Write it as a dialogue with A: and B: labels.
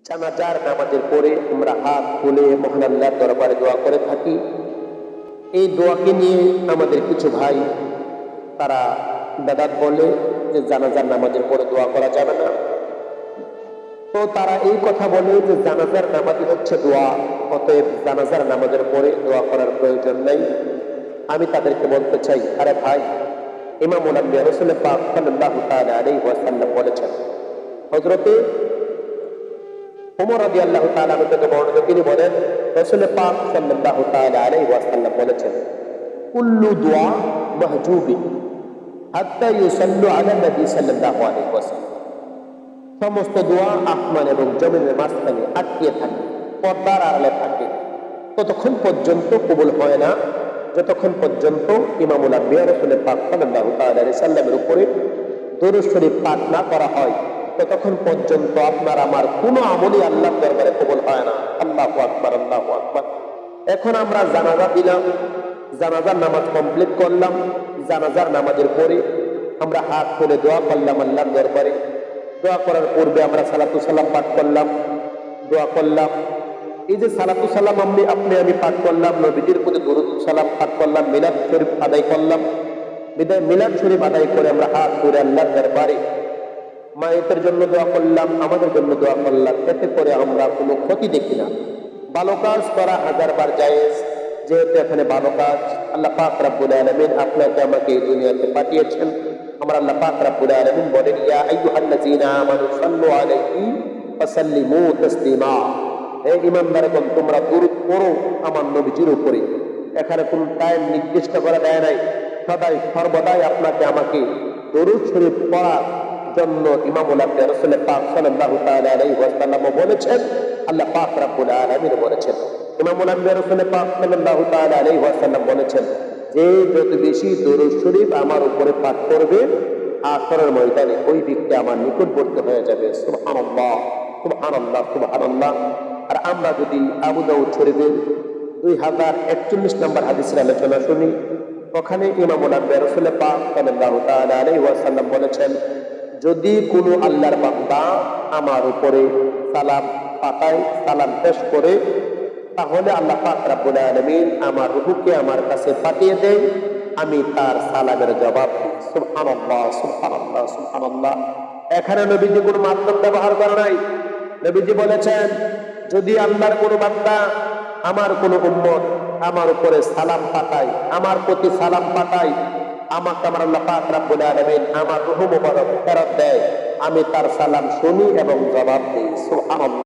A: জানাজার নামাজের পরে আমরা হাত তুলে মহান আল্লাহর দরবারে দোয়া করে থাকি। এই দোয়াকে নিয়ে আমাদের কিছু ভাই তারা বেদাত বলে যে জানাজার নামাজের পরে দোয়া করা যাবে না। তো তারা এই কথা বলে যে জানাজার নামাজই হচ্ছে দোয়া, অতএব জানাজার নামাজের পরে দোয়া করার প্রয়োজন নাই। আমি তাদেরকে বলতে চাই, আরে ভাই, ইমামুল আম্বিয়া রাসূল পাক সাল্লাল্লাহু তাআলা আলাইহি ওয়াসাল্লাম বলেছেন, হযরতে ওমর রাদিয়াল্লাহু তাআলা আনহু থেকে বর্ণিত, তিনি বলেন রাসূল পাক সাল্লাল্লাহু তাআলা আলাইহি ওয়াসাল্লাম বলেছেন, কুল্লু দুআ মাহজুবিন হাত্তা ইউসাল্লু আলা নবী সাল্লাল্লাহু আলাইহি ওয়াসাল্লাম। সমস্ত দোয়া আসমান এবং জমিনের মাঝখানে আটকে থাকে, পর্দার আড়ালে থাকে, ততক্ষণ পর্যন্ত কবুল হয় না যতক্ষণ পর্যন্ত ইমামুল আম্বিয়া রাসূল পাক সাল্লাল্লাহু তাআলা আলাইহি সাল্লামের উপরে দরুদ শরীফ পাঠ না করা হয়, ততক্ষণ পর্যন্ত আপনার আমার কোনো আমলই আল্লাহর দরবারে কবুল হয় না। আল্লাহু আকবার, আল্লাহু আকবার। এখন আমরা জানাজা দিলাম, জানাজার নামাজ কমপ্লিট করলাম। জানাজার নামাজের পরে আমরা হাত তুলে দোয়া করলাম আল্লাহর দরবারে। দোয়া করার পূর্বে আমরা সালাতু সালাম পাঠ করলাম, দোয়া করলাম। এই যে সালাতু সালাম আমি পাঠ করলাম, নবীজির প্রতি দরুদ সালাম পাঠ করলাম, মিলাদ শরীফ আদায় করলাম। মিলাদ শরীফ আদায় করে আমরা হাত তুলে আল্লাহর দরবারে মায়ের জন্য দোয়া করলাম, আমাদের জন্য দোয়া করলাম। এতে করে আমরা কোনো ক্ষতি দেখি না। ভালো কাজ করা হাজারবার জায়েজ, যেহেতু এখানে ভালো কাজ আল্লাহ পাক রব্বুল আলামিন আপনাকে আমাকে এই দুনিয়াতে পাঠিয়েছেন। আমরা আল্লাহ পাক রব্বুল আলামিন বলেন, ইয়া আইয়ুহাল্লাযীনা আমানু সাল্লু আলাইহি ওয়া সাল্লিমু তাসলিমা। হে ঈমানদারগণ, তোমরা দরুদ পড়ো আমার নবীজির উপরে। এখানে কোন টাইম নির্দিষ্ট করা দেয় নাই, সর্বদাই আপনাকে আমাকে দরুদ শরীফ পড়ার জন্য ইমামুল আম্বিয়া রাসূল পাক সাল্লাল্লাহু তাআলা আলাইহি ওয়াসাল্লাম বলেছেন, আল্লাহ পাক রব্বুল আলামিন বলেছেন। ইমামুল আম্বিয়া রাসূল পাক সাল্লাল্লাহু তাআলা আলাইহি ওয়াসাল্লাম বলেছেন, যে যত বেশি দরুদ শরীফ আমার উপরে পাঠ করবে, আসরের ময়দানে ওই ব্যক্তি আমার নিকটবর্তী হয়ে যাবে। সুবহানাল্লাহ, সুবহানাল্লাহ, সুবহানাল্লাহ। আর আমরা যদি আবু দাউদ শরীফের 2041 নম্বর হাদিসের আলোচনা শুনি, ওখানে ইমামুল আম্বিয়া রাসূল পাক সাল্লাল্লাহু তাআলা আলাইহি ওয়াসাল্লাম বলেছেন, যদি কোনো আল্লাহর বান্দা আমার উপরে সালাম পাঠায়, সালাম পেশ করে, তাহলে আল্লাহ পাক রব্বুল আলামিন আমার রূহকে আমার কাছে পাঠিয়ে দেয়, আমি তার সালামের জবাব দিই। সুবহানাল্লাহ, সুবহানাল্লাহ, সুবহানাল্লাহ। এখানে নবীজি কোনো মাধ্যম ব্যবহার করে নাই। নবীজি বলেছেন, যদি আল্লাহর কোনো বান্দা, আমার কোনো উম্মত আমার উপরে সালাম পাঠায়, আমার প্রতি সালাম পাঠায়, আমাকে আমার আল্লাহ পাক রব্বুল আলামিন আমার রূহ মুবারক ফেরত দেয়, আমি তার সালাম শুনি এবং জবাব দিই। সুবহানাল্লাহ।